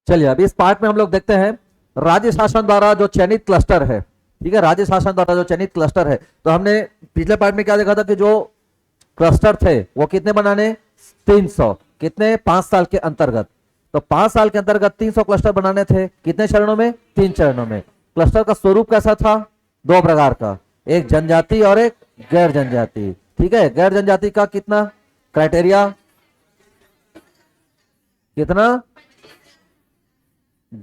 चलिए अब इस पार्ट में हम लोग देखते हैं राज्य शासन द्वारा जो चयनित क्लस्टर है। ठीक है, राज्य शासन द्वारा जो चयनित क्लस्टर है, तो हमने पिछले पार्ट में क्या देखा था कि जो क्लस्टर थे वो कितने बनाने, 300, कितने, 5 साल के अंतर्गत। तो 5 साल के अंतर्गत 300 क्लस्टर बनाने थे, कितने चरणों में, 3 चरणों में। क्लस्टर का स्वरूप कैसा था, 2 प्रकार का, एक जनजाति और एक गैर जनजाति। ठीक है, गैर जनजाति का कितना क्राइटेरिया, कितना,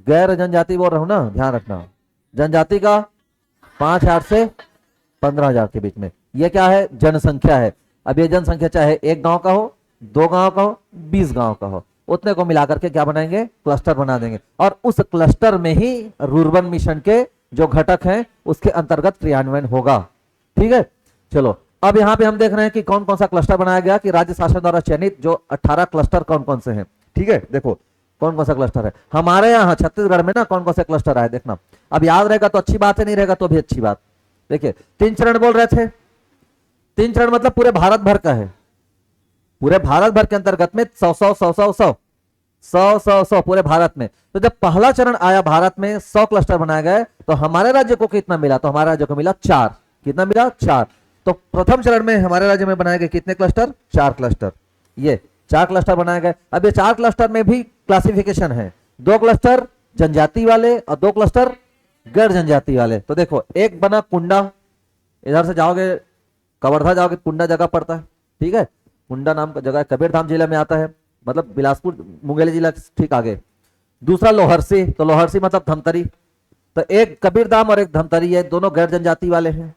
गैर जनजाति बोल रहा हूं ना, ध्यान रखना, जनजाति का 5,000 से 15,000 के बीच में। यह क्या है, जनसंख्या है। अब ये जनसंख्या चाहे एक गांव का हो, 2 गांव का हो, 20 गांव का हो, उतने को मिलाकर के क्या बनाएंगे, क्लस्टर बना देंगे। और उस क्लस्टर में ही रूर्बन मिशन के जो घटक हैं उसके अंतर्गत क्रियान्वयन होगा। ठीक है, चलो अब यहां पे हम देख रहे हैं कि कौन कौन सा क्लस्टर बनाया गया, कि राज्य शासन द्वारा चयनित जो 18 क्लस्टर कौन कौन से हैं। ठीक है, देखो कौन कौन सा क्लस्टर है हमारे यहाँ छत्तीसगढ़ में ना, कौन कौन से क्लस्टर आए देखना। अब याद रहेगा तो अच्छी बात है, नहीं रहेगा तो भी अच्छी बात। देखिए 3 चरण बोल रहे थे, 3 चरण मतलब पूरे भारत भर का है, पूरे भारत भर के अंतर्गत में 100 पूरे भारत में। तो जब पहला चरण आया भारत में 100 क्लस्टर बनाए गए, तो हमारे राज्य को कितना मिला, तो हमारे राज्य को मिला 4। कितना मिला, 4। तो प्रथम चरण में हमारे राज्य में बनाए गए कितने क्लस्टर, 4 क्लस्टर। ये 4 क्लस्टर बनाए गए। अब ये 4 क्लस्टर में भी क्लासिफिकेशन है, 2 क्लस्टर जनजाति वाले और 2 क्लस्टर गैर जनजाति वाले। तो देखो एक बना कुंडा, इधर से जाओगे कवर्धा जाओगे, कुंडा जगह पड़ता है। ठीक है, कुंडा नाम का जगह कबीरधाम जिला में आता है, मतलब बिलासपुर मुंगेली जिला ठीक आगे। दूसरा लोहरसी, तो लोहरसी मतलब धमतरी। तो एक कबीरधाम और एक धमतरी है, दोनों गैर जनजाति वाले हैं।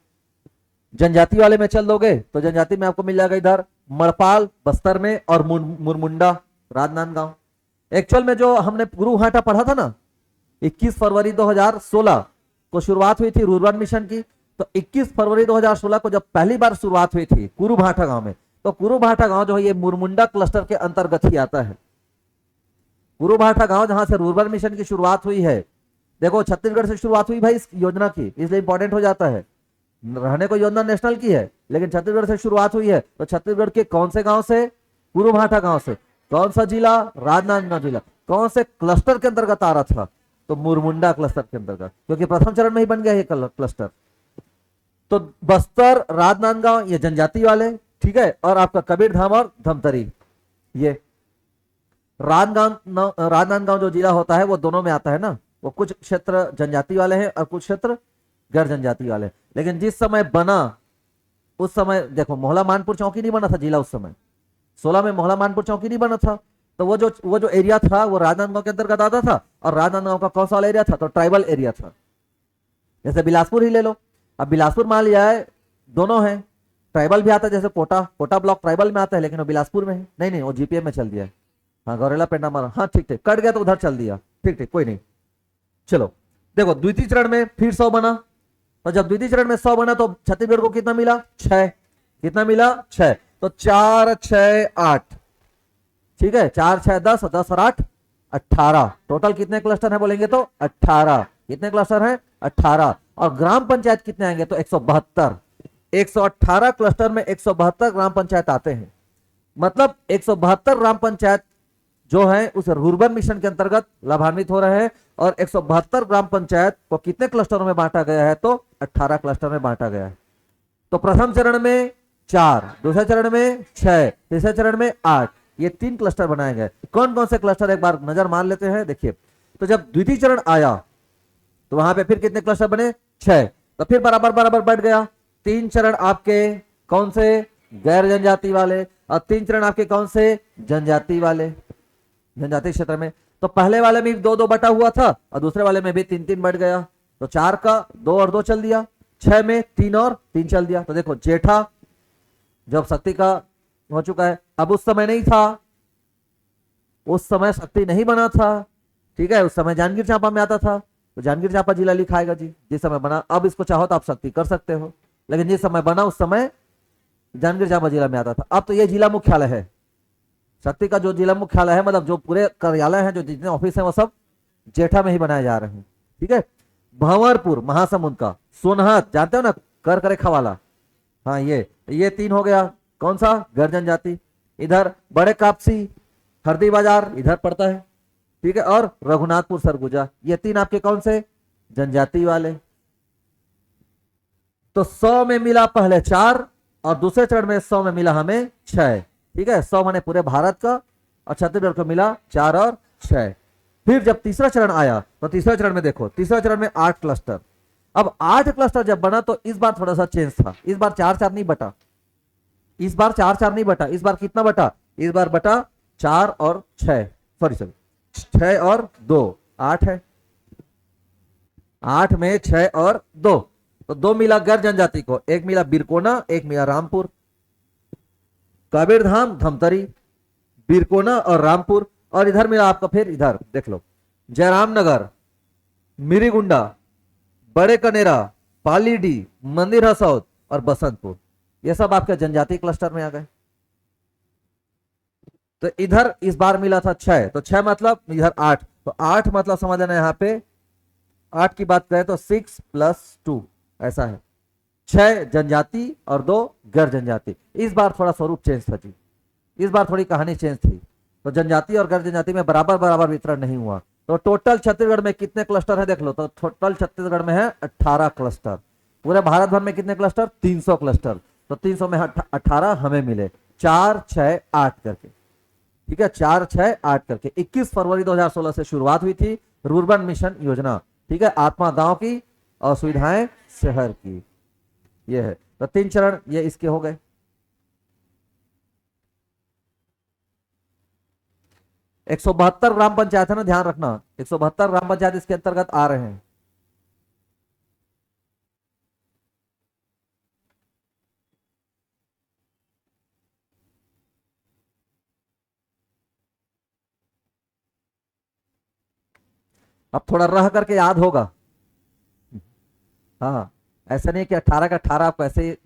जनजाति वाले में चल दोगे तो जनजाति में आपको मिल जाएगा इधर मड़पाल बस्तर में और मुरमुंडा राजनांदगांव। एक्चुअल में जो हमने गुरुहाटा पढ़ा था ना, 21 फरवरी 2016 को शुरुआत हुई थी रूरबन मिशन की। तो 21 फरवरी 2016 को जब पहली बार शुरुआत हुई थी कुरुभाटा गांव में, तो कुरुभाटा गांव जो है ये मुरमुंडा क्लस्टर के अंतर्गत ही आता है। कुरुभाटा गांव जहां से रूरबन मिशन की शुरुआत हुई है, देखो छत्तीसगढ़ से शुरुआत हुई भाई इस योजना की, इसलिए इंपॉर्टेंट हो जाता है। रहने को योजना नेशनल की है, लेकिन छत्तीसगढ़ से शुरुआत हुई है। तो छत्तीसगढ़ के कौन से गांव से, कुरुभाटा गांव से। कौन सा जिला, राजनांदगांव जिला। कौन से क्लस्टर के अंतर्गत आ रहा था, तो मुरमुंडा क्लस्टर के अंतर्गत, क्योंकि प्रथम चरण में ही बन गया ये क्लस्टर। तो बस्तर राजनांदगांव ये जनजाति वाले, ठीक है, और आपका कबीरधाम और धमतरी ये। राजनांदगांव जो जिला होता है वो दोनों में आता है ना, वो कुछ क्षेत्र जनजाति वाले हैं और कुछ क्षेत्र गैर जनजाति वाले। लेकिन जिस समय बना उस समय देखो मोहला मानपुर चौकी नहीं बना था जिला, उस समय 16 में मोहला मानपुर चौकी नहीं बना था। तो वो जो एरिया था वो राजनांदगांव के अंतर्गत आता था। और राजनांदगांव का कौन सा वाला एरिया था, तो ट्राइबल एरिया था। जैसे बिलासपुर ही ले लो, अब बिलासपुर मान लिया है दोनों है, ट्राइबल भी आता है, जैसे कोटा ब्लॉक ट्राइबल में आता है, लेकिन वो बिलासपुर में है। नहीं वो जीपीएम में चल दिया है। हाँ गौरेला पेंडा मारा, हाँ ठीक कट गया तो उधर चल दिया, ठीक कोई नहीं। चलो देखो द्वितीय चरण में फिर 100 बना। तो जब द्वितीय चरण में 100 बना तो छत्तीसगढ़ को कितना मिला, 6। कितना मिला, 6। तो 4, 6, 8, ठीक है, 4, 6, 10, 10 और 8 18। टोटल कितने क्लस्टर है बोलेंगे तो 18। कितने क्लस्टर हैं, 18। और ग्राम पंचायत कितने आएंगे, तो 172। 118 क्लस्टर में 172 ग्राम पंचायत आते हैं। मतलब 172 ग्राम पंचायत जो है उस रूरबन मिशन के अंतर्गत लाभान्वित हो रहे हैं। और 172 ग्राम पंचायत को कितने क्लस्टरों में बांटा गया है, तो 18 क्लस्टर में बांटा गया है। तो प्रथम चरण में 4, दूसरे चरण में 6, तीसरे चरण में 8, ये 3 क्लस्टर बनाए गए। कौन कौन से क्लस्टर एक बार नजर मार लेते हैं। देखिए तो जब द्वितीय चरण आया तो वहां पे फिर कितने क्लस्टर बने, 6। तो फिर बराबर बराबर बढ़ गया। 3 चरण आपके कौन से, गैर जनजाति वाले, और 3 चरण आपके कौन से, जनजाति वाले, जनजाति क्षेत्र में। तो पहले वाले में 2-2 बटा हुआ था और दूसरे वाले में भी 3-3 बढ़ गया। तो 4 का 2 और 2 चल दिया, 6 में 3 और 3 चल दिया। तो देखो जेठा जब शक्ति का हो चुका है, अब उस समय नहीं था, उस समय शक्ति नहीं बना था, ठीक है, उस समय जांजगीर चांपा में आता था। तो जांजगीर चांपा जिला लिखाएगा जी, जिस समय बना। अब इसको चाहो तो आप शक्ति कर सकते हो, लेकिन जिस समय बना उस समय जांजगीर चांपा जिला में आता था। अब तो ये जिला मुख्यालय है, शक्ति का जो जिला मुख्यालय है, मतलब जो पूरे कार्यालय हैं, जो जितने ऑफिस हैं, वो सब जेठा में ही बनाए जा रहे हैं। ठीक है, भंवरपुर महासमुंद का, सोनहत जानते हो ना, कर रेखा वाला, हाँ ये 3 हो गया। कौन सा, गैर जनजाति। इधर बड़े कापसी हरदी बाजार इधर पड़ता है, ठीक है, और रघुनाथपुर सरगुजा, ये 3 आपके कौन से जनजाति वाले। तो 100 में मिला पहले 4 और दूसरे चरण में 100 में मिला हमें 6। ठीक है, 100 माने पूरे भारत का, और छत्तीसगढ़ को मिला 4 और 6। फिर जब तीसरा चरण आया तो तीसरे चरण में देखो, तीसरा चरण में 8 क्लस्टर। अब 8 क्लस्टर जब बना तो इस बार थोड़ा सा चेंज था, इस बार 4-4 नहीं बटा, इस बार 4-4 नहीं बटा, इस बार कितना बटा, इस बार बटा 4 और 6, सॉरी 6 और 2, 8 है, 8 में 6 और 2, तो 2 मिला गैर जनजाति को, एक मिला बिरकोना, एक मिला रामपुर। कबीरधाम, धमतरी, बिरकोना और रामपुर, और इधर मिला आपका, फिर इधर देख लो, जयराम नगर, मिरीगुंडा, बड़े कनेरा, पालीडी, मंदिर हसौद और बसंतपुर, ये सब आपके जनजाति क्लस्टर में आ गए। तो इधर इस बार मिला था 6, तो 6 मतलब इधर 8, तो 8 मतलब समझ लेना यहां पे 8 की बात करें तो 6 + 2 ऐसा है, 6 जनजाति और 2 गैर जनजाति। इस बार थोड़ा स्वरूप चेंज था जी, इस बार थोड़ी कहानी चेंज थी, तो जनजाति और गैर जनजाति में बराबर बराबर वितरण नहीं हुआ। तो टोटल छत्तीसगढ़ में कितने क्लस्टर है देख लो, तो टोटल छत्तीसगढ़ में है 18 क्लस्टर। पूरे भारत भर में कितने क्लस्टर, 300 क्लस्टर, तो 300 में 18 हमें मिले, 4, 6, 8 करके। ठीक है, 4, 6, 8 करके। 21 फरवरी 2016 से शुरुआत हुई थी रूर्बन मिशन योजना। ठीक है, आत्मा गांव की और सुविधाएं शहर की, ये है। तो 3 चरण ये इसके हो गए। 172 ग्राम पंचायत है ना, ध्यान रखना, 172 ग्राम पंचायत इसके अंतर्गत आ रहे हैं। अब थोड़ा रह करके याद होगा, हाँ, ऐसा नहीं कि 18 का 18 आपको ऐसे ही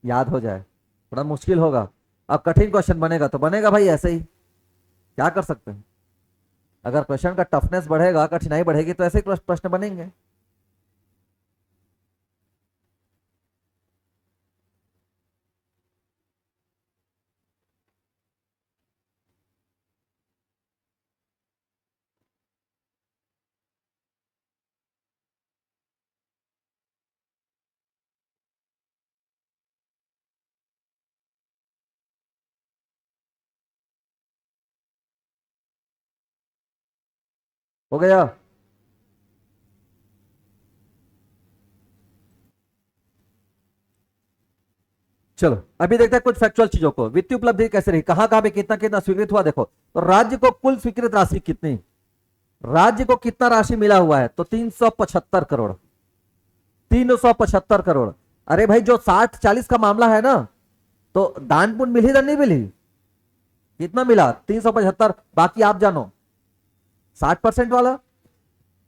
याद हो जाए, थोड़ा मुश्किल होगा। अब कठिन क्वेश्चन बनेगा तो बनेगा भाई ऐसे ही, क्या कर सकते हैं। अगर क्वेश्चन का टफनेस बढ़ेगा, कठिनाई बढ़ेगी, तो ऐसे ही प्रश्न बनेंगे। हो गया। चलो अभी देखते हैं कुछ फैक्चुअल चीजों को। वित्तीय उपलब्धि कैसे रही, कहां कहां पे कितना कितना स्वीकृत हुआ, देखो तो राज्य को कुल स्वीकृत राशि कितनी, राज्य को कितना राशि मिला हुआ है, तो 375 करोड़, 375 करोड़। अरे भाई जो 60-40 का मामला है ना, तो दान पुण्य मिली या नहीं मिली, कितना मिला, 375। बाकी आप जानो 60% वाला।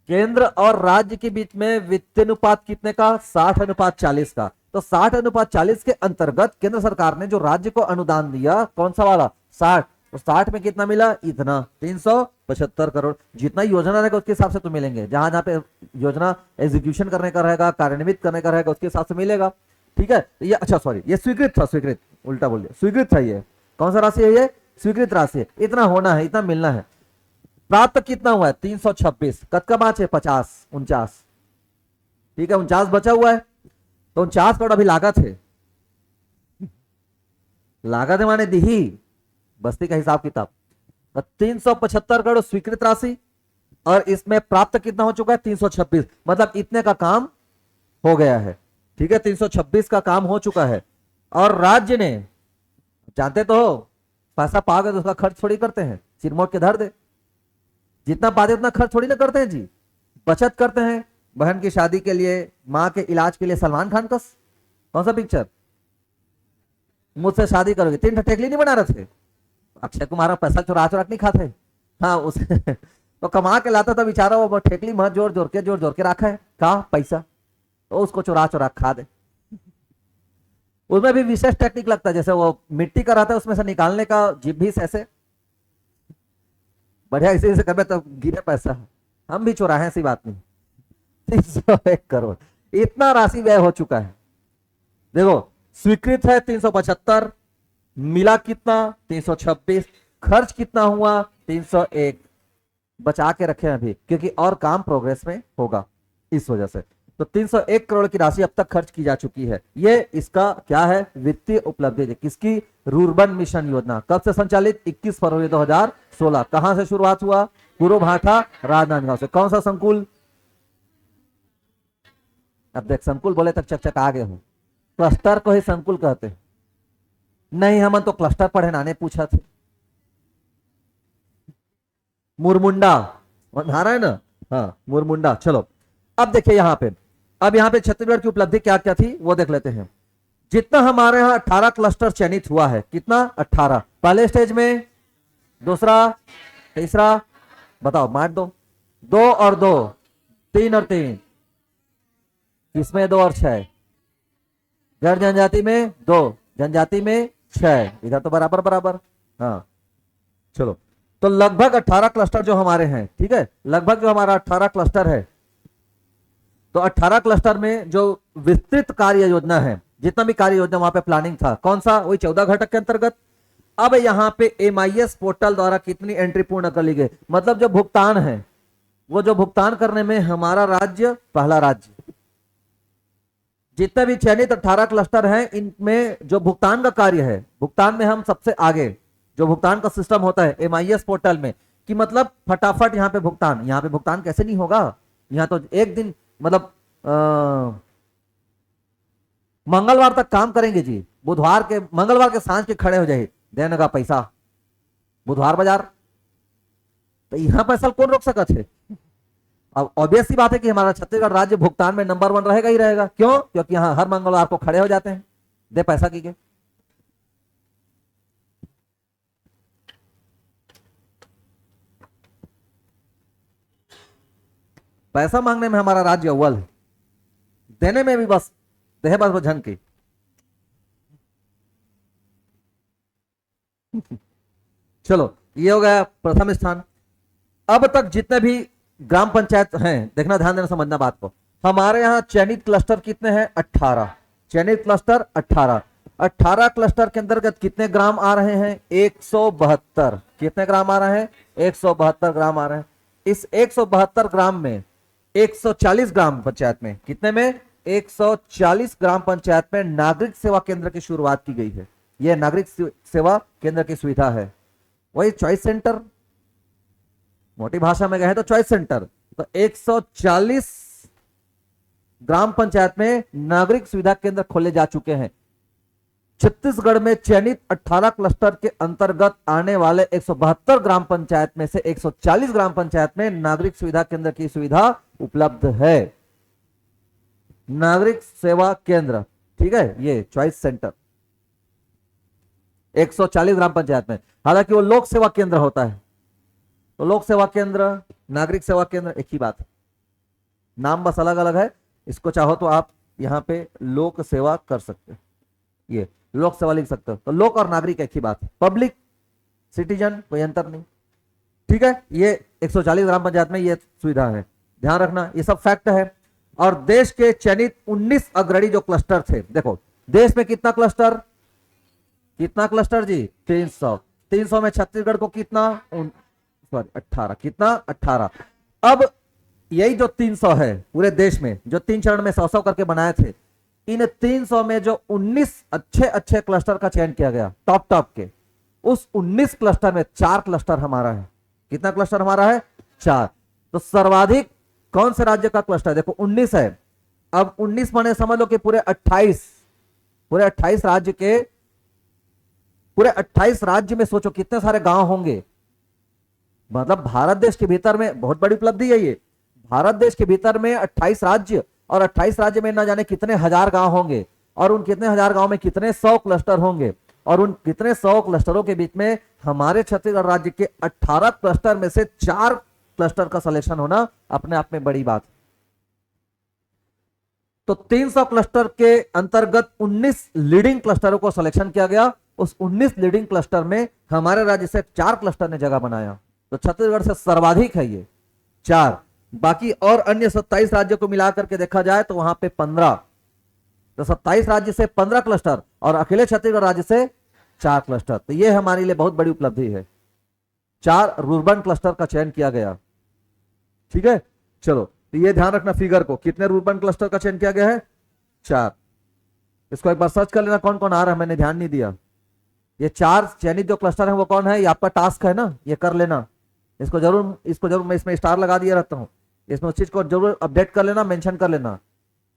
केंद्र और राज्य के बीच में वित्तीय अनुपात कितने का, 60:40 का। तो 60:40 के अंतर्गत केंद्र सरकार ने जो राज्य को अनुदान दिया, कौन सा वाला, 60, तो 60 में कितना मिला, इतना 375 करोड़। जितना योजना रहेगा उसके हिसाब से तो मिलेंगे, जहां जहां पे योजना एग्जीक्यूशन करने का रहेगा, कार्यान्वित करने का रहेगा, उसके हिसाब से मिलेगा। ठीक है, ये अच्छा सॉरी, ये स्वीकृत था, स्वीकृत उल्टा बोल दिया, स्वीकृत था। ये कौन सा राशि है, ये स्वीकृत राशि है, इतना होना है, इतना मिलना है। प्राप्त कितना हुआ है, 326, कद का बाँच है 50, 49। ठीक है, 49 बचा हुआ है, तो 49 करोड़ अभी लागत है, लागत है माने दी ही बस्ती का हिसाब किताब। तो 375 करोड़ स्वीकृत राशि, और इसमें प्राप्त कितना हो चुका है, 326, मतलब इतने का काम हो गया है। ठीक है, 326 का काम हो चुका है। और राज्य ने, जानते तो हो, पैसा पाओगे तो उसका खर्च थोड़ी करते हैं, सिरमोट के धर दे, जितना पाते उतना खर्च थोड़ी ना करते हैं जी, बचत करते हैं। बहन की शादी के लिए, माँ के इलाज के लिए, सलमान खान का कौन सा पिक्चर, मुझसे शादी करोगे, 3 ठेकली नहीं बना रहे थे, अक्षय कुमार पैसा चुरा चुरा नहीं खाते, हाँ उस तो कमा के लाता था बेचारा, वो ठेकली मत जोड़ जोड़ के रखा है, कहा पैसा, तो उसको चुरा चुरा खा दे। उसमें भी विशेष टेक्निक लगता है, जैसे वो मिट्टी का रहता है उसमें से निकालने का, जीभ भी ऐसे बढ़िया इसी से कर तो गिरे पैसा। हम भी चुराए, ऐसी बात नहीं। 301 करोड़ इतना राशि व्यय हो चुका है। देखो स्वीकृत है 375, मिला कितना, 326, खर्च कितना हुआ, 301। बचा के रखे हैं अभी, क्योंकि और काम प्रोग्रेस में होगा इस वजह से। तो 301 करोड़ की राशि अब तक खर्च की जा चुकी है। ये इसका क्या है, वित्तीय उपलब्धि है। किसकी, रुर्बन मिशन योजना। कब से संचालित, 21 फरवरी 2016। कहां से शुरुआत हुआ, पूर्व भाठा राजनांदगांव से। कौन सा संकुल, अब देख संकुल बोले तक चकचक आ गए हो, क्लस्टर को ही संकुल कहते हैं। नहीं, हम तो क्लस्टर पढ़े ना, ने पूछा थे। मुरमुंडा धारा है ना, हाँ मुरमुंडा। चलो अब देखिए यहां पे, अब यहां पे छत्तीसगढ़ की उपलब्धि क्या क्या थी वो देख लेते हैं। जितना हमारे यहां 18 क्लस्टर चयनित हुआ है, कितना, 18 पहले स्टेज में, दूसरा, तीसरा, बताओ मार दो, 2 और 2, 3 और 3, इसमें 2 और 6, गैर जनजाति में 2, जनजाति में 6, इधर तो बराबर बराबर। हाँ चलो, तो लगभग 18 क्लस्टर जो हमारे हैं, ठीक है, लगभग जो हमारा 18 क्लस्टर है, तो 18 क्लस्टर में जो विस्तृत कार्य योजना है, जितना भी कार्य योजना वहां पे प्लानिंग था, कौन सा, वही 14 घटक के अंतर्गत। अब यहां पे MIS पोर्टल द्वारा कितनी एंट्री पूर्ण कर ली गई, मतलब जो भुगतान है, वो जो भुगतान करने में हमारा राज्य पहला राज्य। जितने भी चयनित 18 क्लस्टर हैं, इनमें जो भुगतान का कार्य है, भुगतान में हम सबसे आगे। जो भुगतान का सिस्टम होता है MIS पोर्टल में, कि मतलब फटाफट यहाँ पे भुगतान, यहाँ पे भुगतान कैसे नहीं होगा, यहाँ तो एक दिन मतलब मंगलवार तक काम करेंगे जी, बुधवार के, मंगलवार के सांझ के खड़े हो जाए देने का पैसा, बुधवार बाजार। तो यहाँ पर असल कौन रोक सका थे। अब ऑब्वियस सी बात है कि हमारा छत्तीसगढ़ राज्य भुगतान में नंबर 1 रहेगा ही रहेगा। क्यों, क्योंकि यहाँ हर मंगलवार को खड़े हो जाते हैं, दे पैसा की के। पैसा मांगने में हमारा राज्य अव्वल है, देने में भी बस देह बस झन की। चलो ये हो गया प्रथम स्थान। अब तक जितने भी ग्राम पंचायत हैं, देखना ध्यान देना, समझना बात को। हमारे यहाँ चयनित क्लस्टर कितने हैं, 18 चयनित क्लस्टर 18। 18 क्लस्टर के अंतर्गत कितने ग्राम आ रहे हैं, 172। कितने ग्राम आ रहे हैं, 172 ग्राम आ रहे हैं। इस 172 ग्राम में 140 ग्राम पंचायत में, कितने में, 140 ग्राम पंचायत में नागरिक सेवा केंद्र की शुरुआत की गई है। यह नागरिक सेवा केंद्र की सुविधा है, वही चॉइस सेंटर, मोटी भाषा में कहें तो चॉइस सेंटर। तो 140 ग्राम पंचायत में नागरिक सुविधा केंद्र खोले जा चुके हैं। छत्तीसगढ़ में चयनित 18 क्लस्टर के अंतर्गत आने वाले 172 ग्राम पंचायत में से 140 ग्राम पंचायत में नागरिक सुविधा केंद्र की सुविधा उपलब्ध है। नागरिक सेवा केंद्र, ठीक है, ये चॉइस सेंटर 140 ग्राम पंचायत में। हालांकि वो लोक सेवा केंद्र होता है, तो लोक सेवा केंद्र, नागरिक सेवा केंद्र एक ही बात है, नाम बस अलग अलग है। इसको चाहो तो आप यहां पे लोक सेवा कर सकते हैं, ये लोक सेवा लिख सकते हो। तो लोक और नागरिक एक ही बात है, पब्लिक सिटीजन कोई अंतर नहीं, ठीक है। ये 140 ग्राम पंचायत में ये सुविधा है, ध्यान रखना, ये सब फैक्ट है। और देश के चयनित 19 अग्रणी जो क्लस्टर थे, देखो देश में कितना क्लस्टर, कितना क्लस्टर जी, 300। 300 में छत्तीसगढ़ को कितना, 18, कितना, 18। अब यही जो 300 है पूरे देश में, जो 3 चरण में 100-100 करके बनाए थे, इन 300 में जो 19 अच्छे अच्छे क्लस्टर का चयन किया गया, टॉप टॉप के, उस 19 क्लस्टर में 4 क्लस्टर हमारा है। कितना क्लस्टर हमारा है, 4। तो सर्वाधिक कौन से राज्य का क्लस्टर, देखो 19 है। अब 19 माने समझ लो कि पूरे 28 राज्य के, पूरे 28 राज्य में सोचो कितने सारे गांव होंगे। मतलब भारत देश के भीतर में बहुत बड़ी उपलब्धि है ये। भारत देश के भीतर में 28 राज्य, और 28 राज्य में ना जाने कितने हजार गांव होंगे, और उन कितने हजार गांव में कितने 100 क्लस्टर होंगे, और उन कितने 100 क्लस्टरों के बीच में हमारे छत्तीसगढ़ राज्य के 18 क्लस्टर में से 4 क्लस्टर का सिलेक्शन होना अपने आप में बड़ी बात। तो 300 क्लस्टर के अंतर्गत 19 लीडिंग क्लस्टरों को सिलेक्शन किया गया। उस 19 लीडिंग क्लस्टर में हमारे राज्य से 4 क्लस्टर ने जगह बनाया। तो छत्तीसगढ़ से सर्वाधिक है ये 4। बाकी और अन्य 27 राज्यों को मिलाकर के देखा जाए तो वहां पे 15। तो 27 राज्य से 15 क्लस्टर और अकेले छत्तीसगढ़ राज्य से 4 क्लस्टर। तो ये हमारे लिए बहुत बड़ी उपलब्धि है। 4 रुर्बन क्लस्टर का चयन किया गया। ठीक है, चलो तो ये ध्यान रखना फिगर को, कितने रूरबन क्लस्टर का चयन किया गया है, 4। इसको एक बार सर्च कर लेना कौन कौन आ रहा है, मैंने ध्यान नहीं दिया। ये 4 चयनित जो क्लस्टर है वो कौन है, ये आपका टास्क है ना, ये कर लेना। इसको जरूर मैं इसमें स्टार लगा दिया रहता हूँ, इसमें उस चीज को जरूर अपडेट कर लेना, मेंशन कर लेना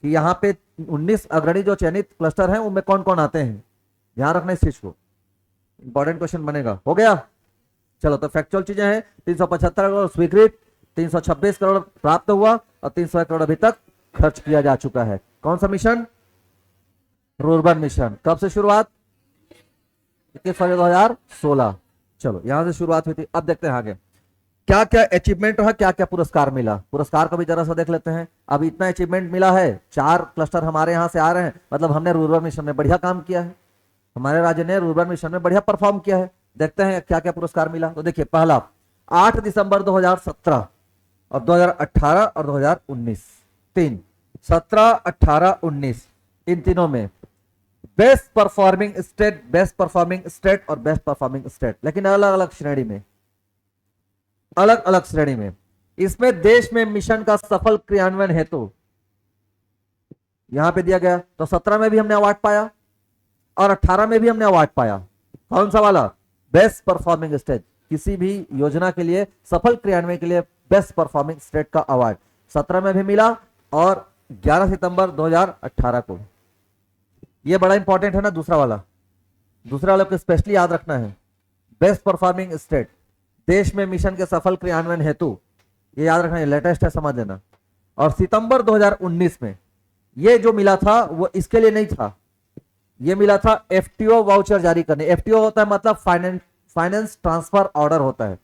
कि यहाँ पे 19 अग्रणी जो चयनित क्लस्टर हैं उनमें कौन कौन आते हैं। ध्यान रखना इस चीज को, इंपॉर्टेंट क्वेश्चन बनेगा। हो गया, चलो तो फैक्चुअल चीजें हैं, 375 करोड़ स्वीकृत, 326 करोड़ प्राप्त हुआ और 301 करोड़ अभी तक खर्च किया जा चुका है। कौन सा मिशन, रूरबन मिशन। कब से शुरुआत, 21 फरवरी 2016। चलो यहां से शुरुआत हुई थी। अब देखते हैं आगे क्या क्या अचीवमेंट रहा, क्या क्या पुरस्कार मिला। पुरस्कार को भी जरा सा देख लेते हैं। अब इतना अचीवमेंट मिला है, 4 क्लस्टर हमारे यहां से आ रहे हैं, मतलब हमने रूरबन मिशन में बढ़िया काम किया है, हमारे राज्य ने रूरबन मिशन में बढ़िया परफॉर्म किया है। देखते हैं क्या क्या पुरस्कार मिला। तो देखिए पहला 8 दिसंबर 2017 और 2018 और 2019, 3 17 18 19, इन तीनों में best performing state, best performing state और बेस्ट परफॉर्मिंग स्टेट, लेकिन अलग अलग श्रेणी में, अलग अलग श्रेणी में। इसमें देश में मिशन का सफल क्रियान्वयन हेतु यहां पे दिया गया, तो 17 में भी हमने अवार्ड पाया और 18 में भी हमने अवार्ड पाया। कौन सा वाला, बेस्ट परफॉर्मिंग स्टेट, किसी भी योजना के लिए सफल क्रियान्वयन के लिए बेस्ट परफॉर्मिंग स्टेट का अवार्ड 17 में भी मिला और 11 सितंबर 2018 को। यह बड़ा इंपॉर्टेंट है ना, दूसरा वाला को स्पेशली याद रखना है। बेस्ट परफॉर्मिंग स्टेट, देश में मिशन के सफल क्रियान्वयन हेतु, ये याद रखना, लेटेस्ट है, समझ लेना। और सितंबर 2019 में ये जो मिला था वो इसके लिए नहीं था, ये मिला था एफटीओ वाउचर जारी करने। एफटीओ होता है मतलब फाइनेंस ट्रांसफर ऑर्डर होता है।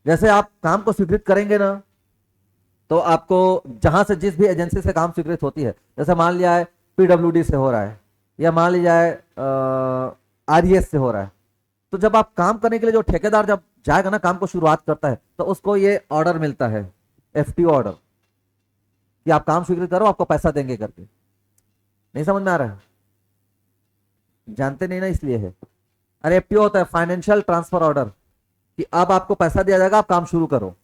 जैसे आप काम को स्वीकृत करेंगे ना, तो आपको जहां से जिस भी एजेंसी से काम स्वीकृत होती है, जैसे मान लिया है पीडब्ल्यूडी से हो रहा है या मान लिया है आरईएस से हो रहा है, तो जब आप काम करने के लिए जो ठेकेदार जब जाएगा ना, काम को शुरुआत करता है, तो उसको ये ऑर्डर मिलता है, एफटीओ ऑर्डर, कि आप काम स्वीकृत करो, आपको पैसा देंगे करके। नहीं समझ में आ रहा है, जानते नहीं ना इसलिए है। अरे एफटीओ होता है फाइनेंशियल ट्रांसफर ऑर्डर, कि अब आपको पैसा दिया जाएगा, आप काम शुरू करो।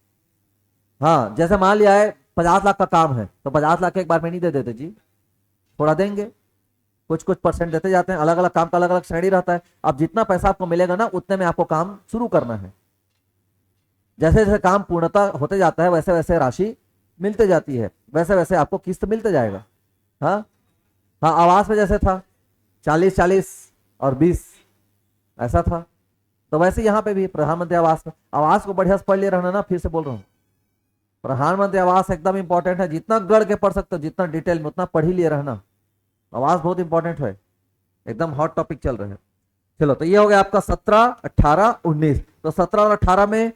हाँ, जैसे मान लिया है 50 लाख का काम है, तो 50 लाख एक बार में नहीं दे देते जी, थोड़ा देंगे, कुछ कुछ परसेंट देते जाते हैं। अलग अलग काम का अलग अलग श्रेणी रहता है। अब जितना पैसा आपको मिलेगा ना, उतने में आपको काम शुरू करना है। जैसे जैसे काम पूर्णता होते जाता है, वैसे वैसे राशि मिलते जाती है, वैसे वैसे आपको किस्त मिलते जाएगा। हाँ हाँ, आवास में जैसे था 40-40 और 20 ऐसा था, तो वैसे यहाँ पे भी प्रधानमंत्री आवास में, आवास को बढ़िया से पढ़ लिए रहना ना, फिर से बोल रहा हूँ, प्रधानमंत्री आवास एकदम इंपॉर्टेंट है। जितना गढ़ के पढ़ सकते हो, जितना डिटेल में, उतना पढ़ ही लिए रहना। आवास बहुत इंपॉर्टेंट है, एकदम हॉट टॉपिक चल रहे हैं। चलो तो ये हो गया आपका 17 18 19। तो 17 और 18 में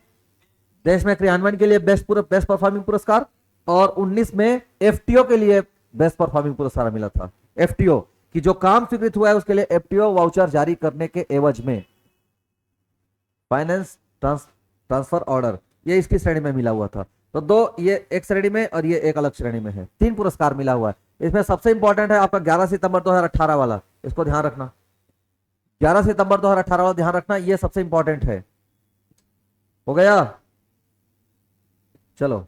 देश में क्रियान्वयन के लिए बेस्ट परफॉर्मिंग पुरस्कार, और 19 में एफटीओ के लिए बेस्ट परफॉर्मिंग पुरस्कार मिला था। एफटीओ कि जो काम स्वीकृत हुआ है उसके लिए एफटीओ वाउचर जारी करने के एवज में फाइनेंस ट्रांसफर ऑर्डर, ये इसकी श्रेणी में मिला हुआ था। तो 2 ये एक श्रेणी में और ये एक अलग श्रेणी में है, 3 पुरस्कार मिला हुआ है। इसमें सबसे इंपॉर्टेंट है आपका 11 सितंबर 2018 वाला, इसको ध्यान रखना। 11 सितंबर 2018 वाला ध्यान रखना, ये सबसे इंपॉर्टेंट है। हो गया, चलो